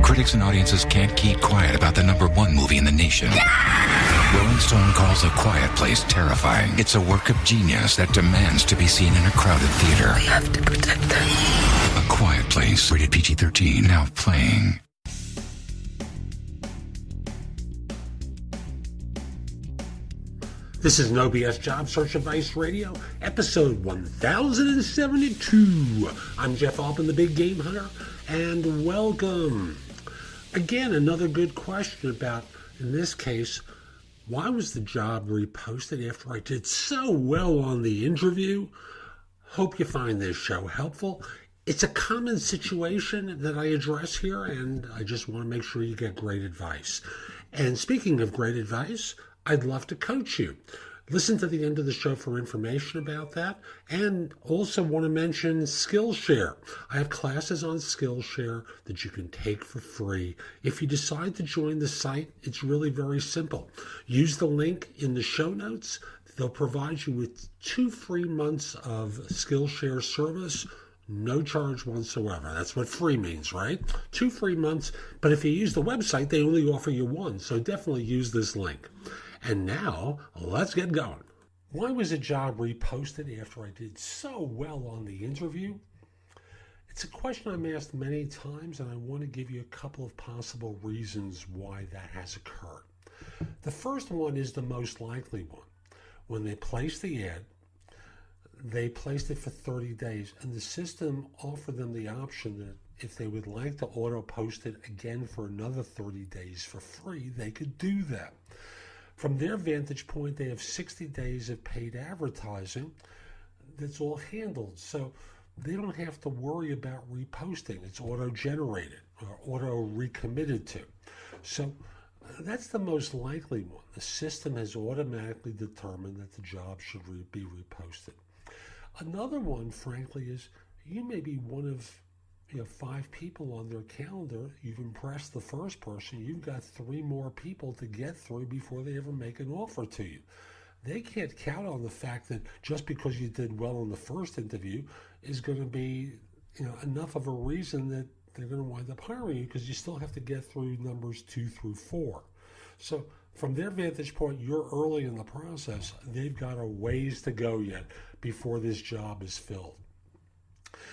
Critics and audiences can't keep quiet about the #1 movie in the nation. Rolling Stone calls A Quiet Place terrifying. It's a work of genius that demands to be seen in a crowded theater. We have to protect them. A Quiet Place, rated PG-13, now playing. This is No BS Job Search Advice Radio, episode 1072. I'm Jeff Altman, the Big Game Hunter, and welcome. Again, another good question about, in this case, why was the job reposted after I did so well on the interview? Hope you find this show helpful. It's a common situation that I address here, and I just want to make sure you get great advice. And speaking of great advice, I'd love to coach you. Listen to the end of the show for information about that. And also want to mention Skillshare. I have classes on Skillshare that you can take for free. If you decide to join the site, it's really very simple. Use the link in the show notes. They'll provide you with 2 free months of Skillshare service. No charge whatsoever. That's what free means, right? 2 free months. But if you use the website, they only offer you 1. So definitely use this link. And now, let's get going. Why was a job reposted after I did so well on the interview? It's a question I'm asked many times, and I want to give you a couple of possible reasons why that has occurred. The first one is the most likely one. When they placed the ad, they placed it for 30 days, and the system offered them the option that if they would like to auto-post it again for another 30 days for free, they could do that. From their vantage point, they have 60 days of paid advertising that's all handled. So they don't have to worry about reposting. It's auto-generated or auto-recommitted to. So that's the most likely one. The system has automatically determined that the job should be reposted. Another one, frankly, is you may be one of 5 people on their calendar. You've impressed the first person. You've got 3 more people to get through before they ever make an offer to you. They can't count on the fact that just because you did well in the first interview is going to be enough of a reason that they're going to wind up hiring you, because you still have to get through numbers 2 through 4. So from their vantage point, you're early in the process. They've got a ways to go yet before this job is filled.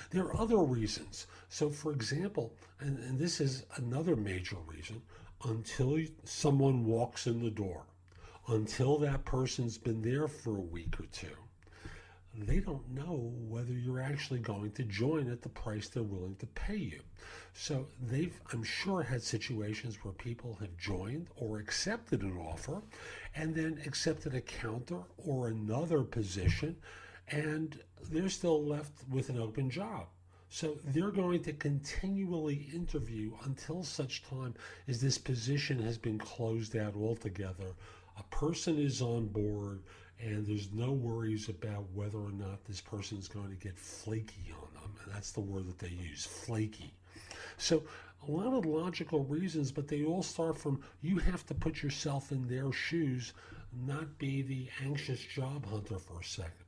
There are other reasons. So, for example, and this is another major reason, until someone walks in the door, until that person's been there for a week or 2, they don't know whether you're actually going to join at the price they're willing to pay you. So they've, I'm sure, had situations where people have joined or accepted an offer and then accepted a counter or another position, and they're still left with an open job. So they're going to continually interview until such time as this position has been closed out altogether. A person is on board, and there's no worries about whether or not this person is going to get flaky on them. And that's the word that they use, flaky. So a lot of logical reasons, but they all start from you have to put yourself in their shoes, not be the anxious job hunter for a second.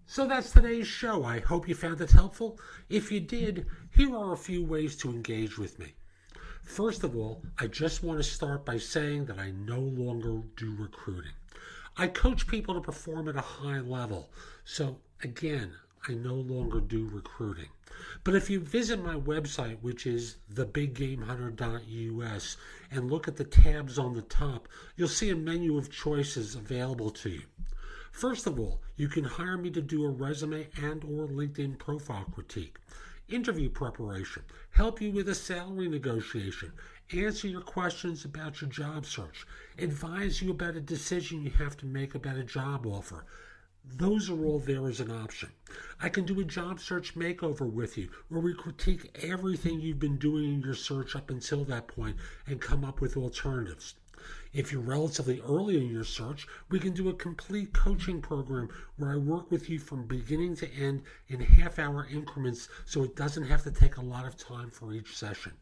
So that's today's show. I hope you found it helpful. If you did, here are a few ways to engage with me. First of all, I just want to start by saying that I no longer do recruiting. I coach people to perform at a high level. So again, I no longer do recruiting. But if you visit my website, which is thebiggamehunter.us, and look at the tabs on the top, you'll see a menu of choices available to you. First of all, you can hire me to do a resume and or LinkedIn profile critique, interview preparation, help you with a salary negotiation, answer your questions about your job search, advise you about a decision you have to make about a job offer. Those are all there as an option. I can do a job search makeover with you, where we critique everything you've been doing in your search up until that point and come up with alternatives. If you're relatively early in your search, we can do a complete coaching program where I work with you from beginning to end in half-hour increments, so it doesn't have to take a lot of time for each session.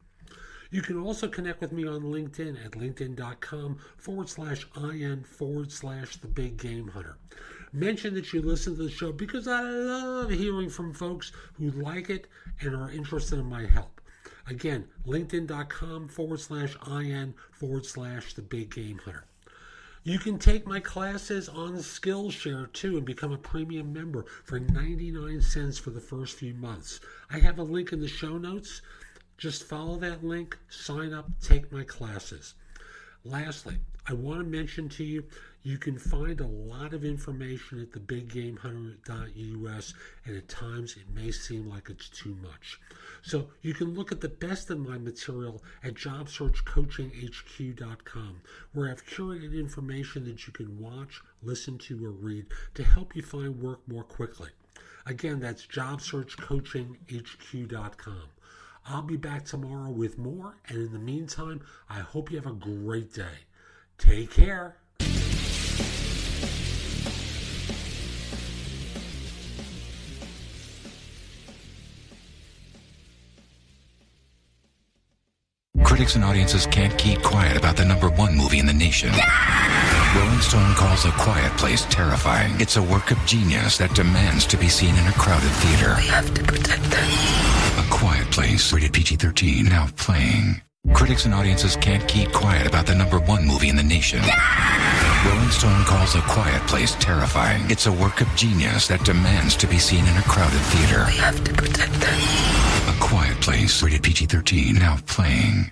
You can also connect with me on LinkedIn at linkedin.com/IN/The Big Game Hunter. Mention that you listen to the show because I love hearing from folks who like it and are interested in my help. Again, linkedin.com/IN/The Big Game Hunter. You can take my classes on Skillshare too and become a premium member for 99 cents for the first few months. I have a link in the show notes. Just follow that link, sign up, take my classes. Lastly, I want to mention to you, you can find a lot of information at thebiggamehunter.us, and at times it may seem like it's too much. So you can look at the best of my material at jobsearchcoachinghq.com, where I've curated information that you can watch, listen to, or read to help you find work more quickly. Again, that's jobsearchcoachinghq.com. I'll be back tomorrow with more, and in the meantime, I hope you have a great day. Take care. Critics and audiences can't keep quiet about the #1 movie in the nation. Rolling Stone calls A Quiet Place terrifying. It's a work of genius that demands to be seen in a crowded theater. We have to protect them. A Quiet Place, rated PG-13, now playing. Critics and audiences can't keep quiet about the #1 movie in the nation. Rolling Stone calls A Quiet Place terrifying. It's a work of genius that demands to be seen in a crowded theater. We have to protect them. A Quiet Place, rated PG-13, now playing.